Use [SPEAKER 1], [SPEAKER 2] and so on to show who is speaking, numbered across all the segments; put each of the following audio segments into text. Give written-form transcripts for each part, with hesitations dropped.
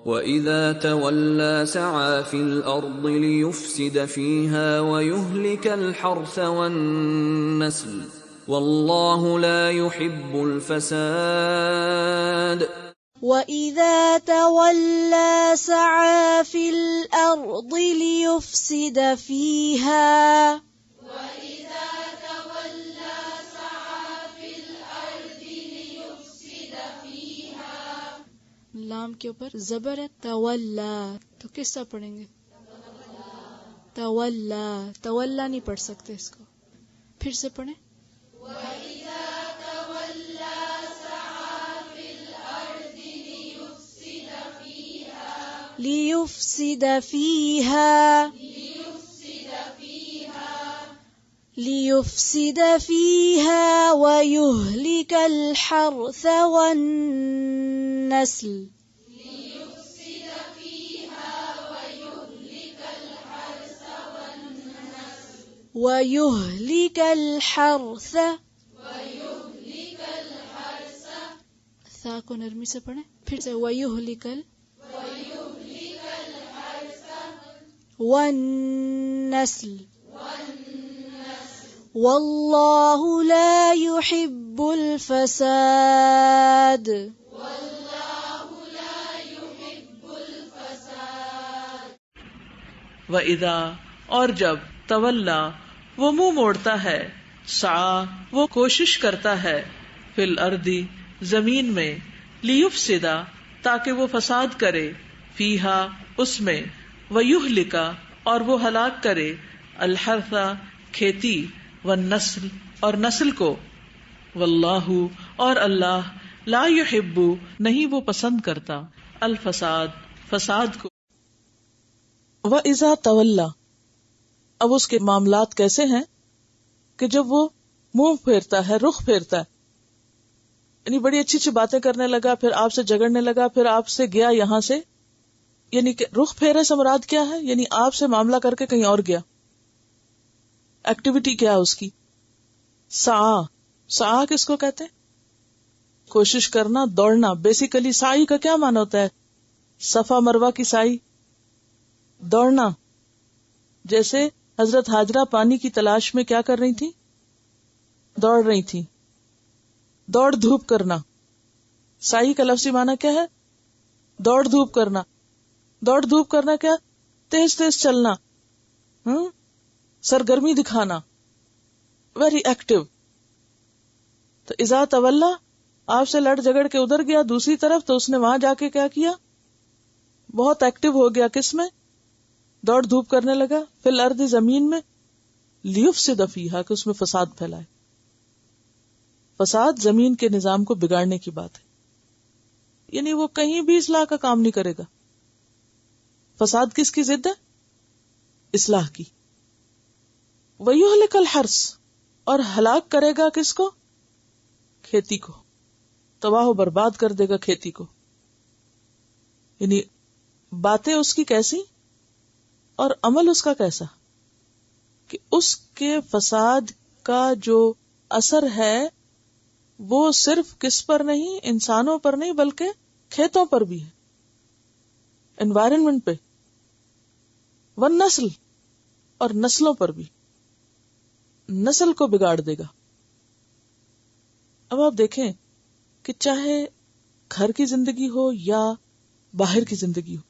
[SPEAKER 1] وَإِذَا تَوَلَّى سَعَى فِي الْأَرْضِ لِيُفْسِدَ فِيهَا وَيُهْلِكَ الْحَرْثَ وَالنَّسْلَ وَاللَّهُ لَا يُحِبُّ الْفَسَادَ.
[SPEAKER 2] وَإِذَا تَوَلَّى سَعَى فِي الْأَرْضِ لِيُفْسِدَ فِيهَا لام کے اوپر زبر ہے تولا، تو کس طرح پڑھیں گے؟ تولا، تولا نہیں پڑھ سکتے اس کو، پھر سے پڑھیں. وَإِذَا تَوَلَّى سَعَى فِي الْأَرْضِ لِيُفْسِدَ فِيهَا وَيُهْلِكَ الْحَرْثَ وَالنَّسْلَ وَيُهْلِكَ الْحَرْثَ ثا کو نرمی سے پڑھیں، پھر سے وَيُهْلِكَ وَالنَّسْلَ وَاللَّهُ لَا يُحِبُّ الْفَسَادَ.
[SPEAKER 3] وَإِذَا اور جب تولا وہ منہ موڑتا ہے، سعی وہ کوشش کرتا ہے، فی الارض زمین میں، لیفسد تاکہ وہ فساد کرے، فیہا اس میں، ویہلک اور وہ ہلاک کرے، الحرث کھیتی، والنسل اور نسل کو، واللہ اور اللہ، لا یحب نہیں وہ پسند کرتا، الفساد فساد کو. وَإِذَا تَوَلَّى اب اس کے معاملات کیسے ہیں کہ جب وہ منہ پھیرتا ہے، رخ پھیرتا ہے، یعنی بڑی اچھی اچھی باتیں کرنے لگا، پھر آپ سے جھگڑنے لگا، پھر آپ سے گیا یہاں سے، یعنی کہ رخ پھیرے سے مراد کیا ہے؟ یعنی آپ سے معاملہ کر کے کہیں اور گیا. ایکٹیویٹی کیا ہے اس کی؟ سعی کس کو کہتے ہیں؟ کوشش کرنا، دوڑنا. بیسیکلی سعی کا کیا معنی ہوتا ہے؟ صفا مروہ کی سعی، دوڑنا. جیسے حضرت ہاجرہ پانی کی تلاش میں کیا کر رہی تھی؟ دوڑ رہی تھی. دوڑ دھوپ کرنا. سعی کا لفظی معنی کیا ہے؟ دوڑ دھوپ کرنا. دوڑ دھوپ کرنا کیا؟ تیز تیز چلنا، سرگرمی دکھانا، ویری ایکٹیو. تو اذا تولا آپ سے لڑ جھگڑ کے ادھر گیا دوسری طرف، تو اس نے وہاں جا کے کیا کیا؟ بہت ایکٹیو ہو گیا. کس میں؟ دوڑ دھوپ کرنے لگا، فی الارض زمین میں، لیفسد فیہا کہ اس میں فساد پھیلائے. فساد زمین کے نظام کو بگاڑنے کی بات ہے، یعنی وہ کہیں بھی اصلاح کا کام نہیں کرے گا. فساد کس کی ضد ہے؟ اصلاح کی. وَيُهْلِكَ الْحَرْثَ اور ہلاک کرے گا کس کو؟ کھیتی کو. تباہ و برباد کر دے گا کھیتی کو. یعنی باتیں اس کی کیسی اور عمل اس کا کیسا، کہ اس کے فساد کا جو اثر ہے وہ صرف کس پر نہیں، انسانوں پر نہیں بلکہ کھیتوں پر بھی ہے، انوائرنمنٹ پہ، والنسل اور نسلوں پر بھی، نسل کو بگاڑ دے گا. اب آپ دیکھیں کہ چاہے گھر کی زندگی ہو یا باہر کی زندگی ہو،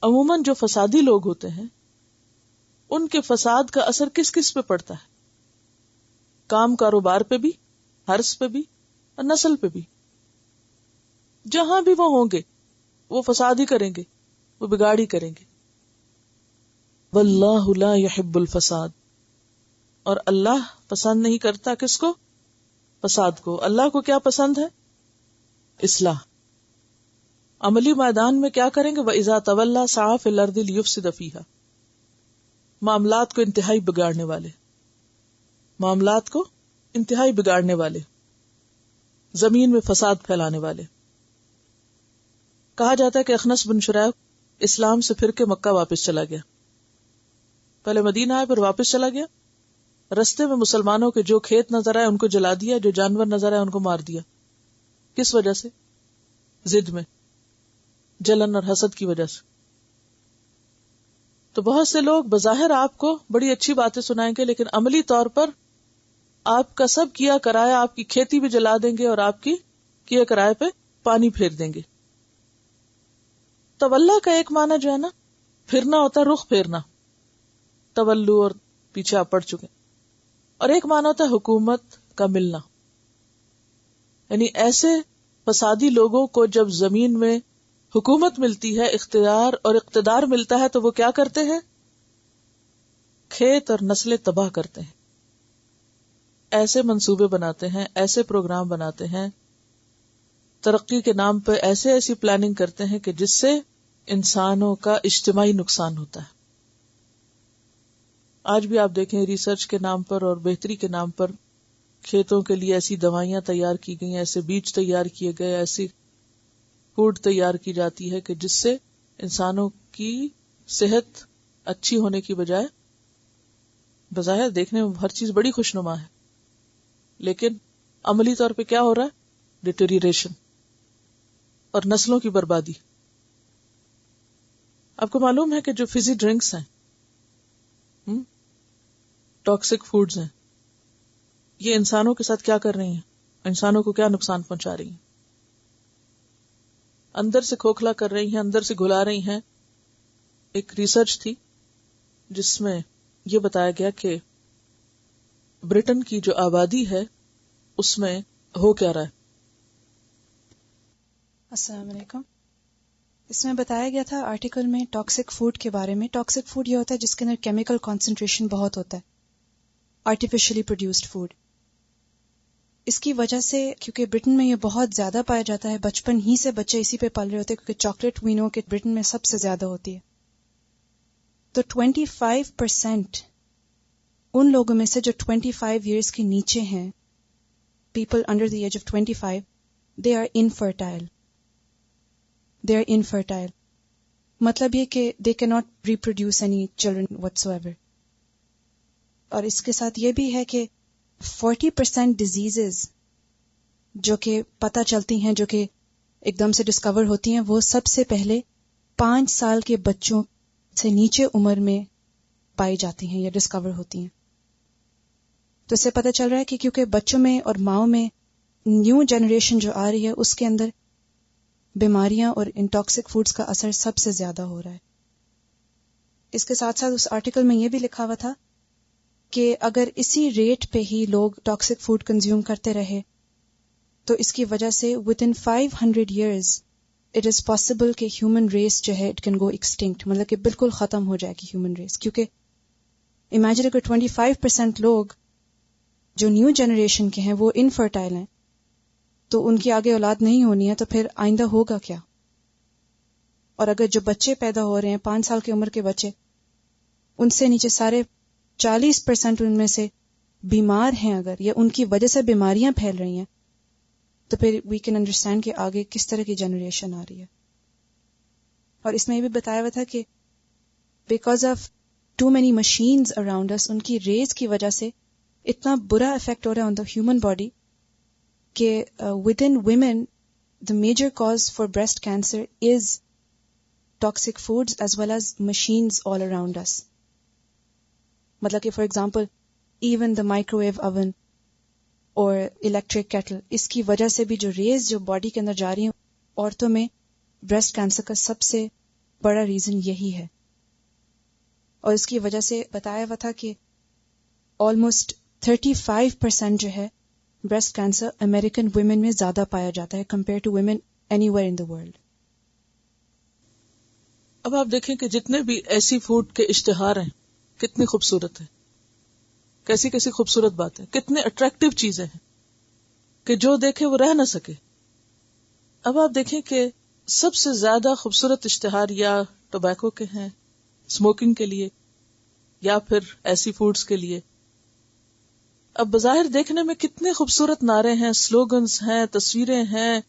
[SPEAKER 3] عموماً جو فسادی لوگ ہوتے ہیں ان کے فساد کا اثر کس کس پہ پڑتا ہے؟ کام کاروبار پہ بھی، حرث پہ بھی اور نسل پہ بھی. جہاں بھی وہ ہوں گے وہ فساد ہی کریں گے، وہ بگاڑ ہی کریں گے. واللہ لا يحب الفساد اور اللہ پسند نہیں کرتا کس کو؟ فساد کو. اللہ کو کیا پسند ہے؟ اصلاح. عملی میدان میں کیا کریں گے؟ وَإِذَا تَوَلَّى سَعَى فِي الْأَرْضِ لِيُفْسِدَ فِيهَا معاملات کو انتہائی بگاڑنے والے، معاملات کو انتہائی بگاڑنے والے، زمین میں فساد پھیلانے والے. کہا جاتا ہے کہ اخنس بن شریح اسلام سے پھر کے مکہ واپس چلا گیا. پہلے مدینہ آیا پھر واپس چلا گیا. رستے میں مسلمانوں کے جو کھیت نظر آئے ان کو جلا دیا، جو جانور نظر آئے ان کو مار دیا. کس وجہ سے؟ ضد میں. جلن اور حسد کی وجہ سے. تو بہت سے لوگ بظاہر آپ کو بڑی اچھی باتیں سنائیں گے، لیکن عملی طور پر آپ کا سب کیا کرایا، آپ کی کھیتی بھی جلا دیں گے اور آپ کی کیا کرائے پہ پانی پھیر دیں گے. تولا کا ایک معنی جو ہے نا، پھرنا ہوتا ہے، رخ پھیرنا، تولو اور پیچھے آپ پڑ چکے. اور ایک معنی ہوتا ہے حکومت کا ملنا، یعنی ایسے فسادی لوگوں کو جب زمین میں حکومت ملتی ہے، اختیار اور اقتدار ملتا ہے، تو وہ کیا کرتے ہیں؟ کھیت اور نسلیں تباہ کرتے ہیں. ایسے منصوبے بناتے ہیں، ایسے پروگرام بناتے ہیں، ترقی کے نام پہ ایسی پلاننگ کرتے ہیں کہ جس سے انسانوں کا اجتماعی نقصان ہوتا ہے. آج بھی آپ دیکھیں ریسرچ کے نام پر اور بہتری کے نام پر کھیتوں کے لیے ایسی دوائیاں تیار کی گئی، ایسے بیج تیار کیے گئے، ایسی فوڈ تیار کی جاتی ہے کہ جس سے انسانوں کی صحت اچھی ہونے کی بجائے بظاہر دیکھنے میں ہر چیز بڑی خوشنما ہے، لیکن عملی طور پہ کیا ہو رہا ہے؟ ڈیٹیریشن اور نسلوں کی بربادی. آپ کو معلوم ہے کہ جو فزی ڈرنکس ہیں، ٹاکسک فوڈز ہیں، یہ انسانوں کے ساتھ کیا کر رہی ہیں؟ انسانوں کو کیا نقصان پہنچا رہی ہیں؟ اندر سے کھوکھلا کر رہی ہیں، اندر سے گھلا رہی ہیں. ایک ریسرچ تھی جس میں یہ بتایا گیا کہ برٹن کی جو آبادی ہے اس میں ہو کیا رہا ہے.
[SPEAKER 4] السلام علیکم. اس میں بتایا گیا تھا آرٹیکل میں ٹاکسک فوڈ کے بارے میں. ٹاکسک فوڈ یہ ہوتا ہے جس کے اندر کیمیکل کانسنٹریشن بہت ہوتا ہے، آرٹیفیشلی پروڈیوسڈ فوڈ. اس کی وجہ سے کیونکہ برٹن میں یہ بہت زیادہ پایا جاتا ہے، بچپن ہی سے بچے اسی پہ پل رہے ہوتے ہیں، کیونکہ چاکلیٹ وینو کے برٹن میں سب سے زیادہ ہوتی ہے. تو 25% ان لوگوں میں سے جو 25 ایئرس کے نیچے ہیں، people under the age of 25، they are infertile. مطلب یہ کہ they can not reproduce any children whatsoever. اور اس کے ساتھ یہ بھی ہے کہ 40% ڈیزیزز جو کہ پتہ چلتی ہیں، جو کہ ایک دم سے ڈسکور ہوتی ہیں، وہ سب سے پہلے 5 سال کے بچوں سے نیچے عمر میں پائی جاتی ہیں یا ڈسکور ہوتی ہیں. تو اس سے پتہ چل رہا ہے کہ کیونکہ بچوں میں اور ماؤں میں نیو جنریشن جو آ رہی ہے، اس کے اندر بیماریاں اور انٹاکسک فوڈز کا اثر سب سے زیادہ ہو رہا ہے. اس کے ساتھ ساتھ اس آرٹیکل میں یہ بھی لکھا ہوا تھا کہ اگر اسی ریٹ پہ ہی لوگ ٹاکسک فوڈ کنزیوم کرتے رہے تو اس کی وجہ سے within 500 years it is possible کہ ہیومن ریس جو ہے it can go extinct، مطلب کہ بالکل ختم ہو جائے گی ہیومن ریس. کیونکہ امیجن اگر 25% لوگ جو نیو جنریشن کے ہیں وہ انفرٹائل ہیں، تو ان کی آگے اولاد نہیں ہونی ہے، تو پھر آئندہ ہوگا کیا؟ اور اگر جو بچے پیدا ہو رہے ہیں 5 سال کی عمر کے بچے، ان سے نیچے سارے 40% ان میں سے بیمار ہیں اگر، یا ان کی وجہ سے بیماریاں پھیل رہی ہیں، تو پھر وی کین انڈرسٹینڈ کہ آگے کس طرح کی جنریشن آ رہی ہے. اور اس میں یہ بھی بتایا ہوا تھا کہ because of too many machines around us, ان کی ریز کی وجہ سے اتنا برا افیکٹ ہو رہا ہے آن دا ہیومن باڈی کہ within women the major cause for breast cancer is toxic foods as well as machines all around us. مطلب کہ for example even the microwave oven اور electric kettle, اس کی وجہ سے بھی جو ریز جو باڈی کے اندر جا رہی ہیں، عورتوں میں بریسٹ کینسر کا سب سے بڑا ریزن یہی ہے. اور اس کی وجہ سے بتایا ہوا تھا کہ آلموسٹ 35% جو ہے بریسٹ کینسر امریکن ویمن میں زیادہ پایا جاتا ہے compare to women anywhere in the world.
[SPEAKER 3] اب آپ دیکھیں کہ جتنے بھی ایسی فوڈ کے اشتہار ہیں کتنی خوبصورت ہے، کیسی کیسی خوبصورت بات ہے، کتنے اٹریکٹیو چیزیں ہیں کہ جو دیکھے وہ رہ نہ سکے. اب آپ دیکھیں کہ سب سے زیادہ خوبصورت اشتہار یا ٹوبیکو کے ہیں، اسموکنگ کے لیے، یا پھر ایسی فوڈز کے لیے. اب بظاہر دیکھنے میں کتنے خوبصورت نعرے ہیں، سلوگنز ہیں، تصویریں ہیں،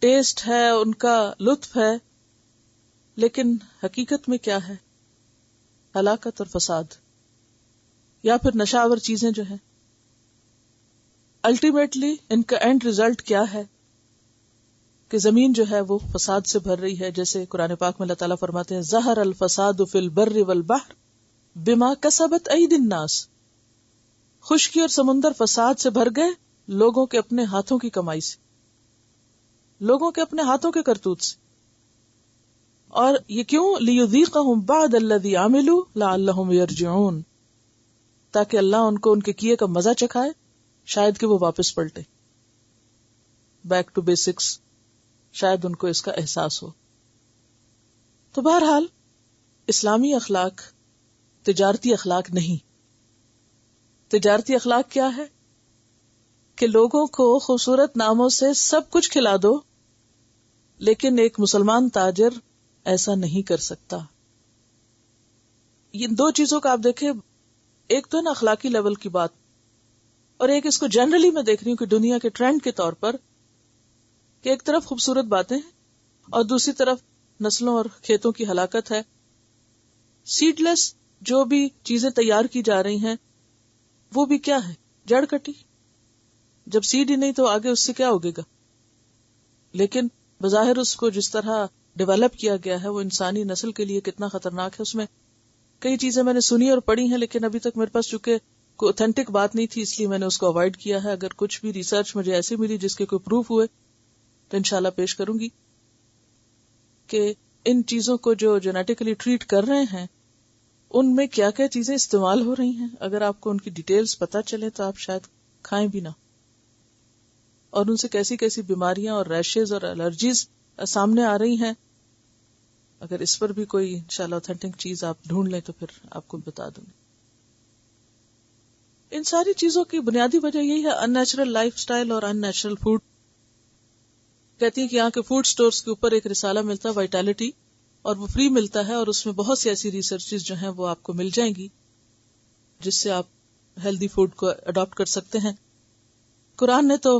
[SPEAKER 3] ٹیسٹ ہے، ان کا لطف ہے، لیکن حقیقت میں کیا ہے؟ ہلاکت اور فساد، یا پھر نشاور چیزیں جو ہیں. الٹیمیٹلی ان کا اینڈ ریزلٹ کیا ہے؟ کہ زمین جو ہے وہ فساد سے بھر رہی ہے، جیسے قرآن پاک میں اللہ تعالیٰ فرماتے ہیں ظہر الفساد فی البر والبحر بما کسبت ایدی الناس، خشکی اور سمندر فساد سے بھر گئے لوگوں کے اپنے ہاتھوں کی کمائی سے، لوگوں کے اپنے ہاتھوں کے کرتوت سے. اور یہ کیوں؟ لیذیقہم بعد الذی عملوا لعلہم یرجعون، تاکہ اللہ ان کو ان کے کیے کا مزہ چکھائے، شاید کہ وہ واپس پلٹے، بیک ٹو بیسکس، شاید ان کو اس کا احساس ہو. تو بہرحال اسلامی اخلاق تجارتی اخلاق نہیں. تجارتی اخلاق کیا ہے؟ کہ لوگوں کو خوبصورت ناموں سے سب کچھ کھلا دو، لیکن ایک مسلمان تاجر ایسا نہیں کر سکتا. یہ دو چیزوں کا آپ دیکھیں، ایک تو نا اخلاقی لیول کی بات، اور ایک اس کو جنرلی میں دیکھ رہی ہوں کہ دنیا کے ٹرینڈ کے طور پر، کہ ایک طرف خوبصورت باتیں ہیں اور دوسری طرف نسلوں اور کھیتوں کی ہلاکت ہے. سیڈ لیس جو بھی چیزیں تیار کی جا رہی ہیں وہ بھی کیا ہے؟ جڑ کٹی. جب سیڈ ہی نہیں تو آگے اس سے کیا ہوگے گا؟ لیکن بظاہر اس کو جس طرح ڈیولپ کیا گیا ہے وہ انسانی نسل کے لیے کتنا خطرناک ہے. اس میں کئی چیزیں میں نے سنی اور پڑھی ہیں، لیکن ابھی تک میرے پاس چونکہ کوئی اوتھینٹک بات نہیں تھی، اس لیے میں نے اس کو اوائڈ کیا ہے. اگر کچھ بھی ریسرچ مجھے ایسی ملی جس کے کوئی پروف ہوئے تو انشاءاللہ پیش کروں گی کہ ان چیزوں کو جو جینیٹیکلی ٹریٹ کر رہے ہیں ان میں کیا کیا چیزیں استعمال ہو رہی ہیں. اگر آپ کو ان کی ڈیٹیلز پتہ چلے تو آپ شاید کھائیں بھی نہ، اور ان سے کیسی کیسی بیماریاں اور ریشز اور الرجیز سامنے آ رہی ہیں. اگر اس پر بھی کوئی انشاءاللہ اوتھینٹک چیز آپ ڈھونڈ لیں تو پھر آپ کو بتا دوں گی. ان ساری چیزوں کی بنیادی وجہ یہی ہے ان نیچرل لائف سٹائل اور ان نیچرل فوڈ. کہتی ہیں کہ یہاں کے فوڈ سٹورز کے اوپر ایک رسالہ ملتا ہے وائٹالٹی، اور وہ فری ملتا ہے، اور اس میں بہت سی ایسی ریسرچز جو ہیں وہ آپ کو مل جائیں گی جس سے آپ ہیلدی فوڈ کو اڈاپٹ کر سکتے ہیں. قرآن نے تو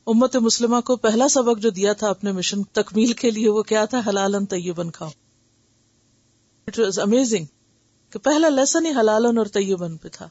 [SPEAKER 3] امت مسلمہ کو پہلا سبق جو دیا تھا اپنے مشن تکمیل کے لیے وہ کیا تھا؟ حلالن طیبن کھاؤ. اٹ واز امیزنگ کہ پہلا لیسن ہی حلالن اور طیبن پہ تھا.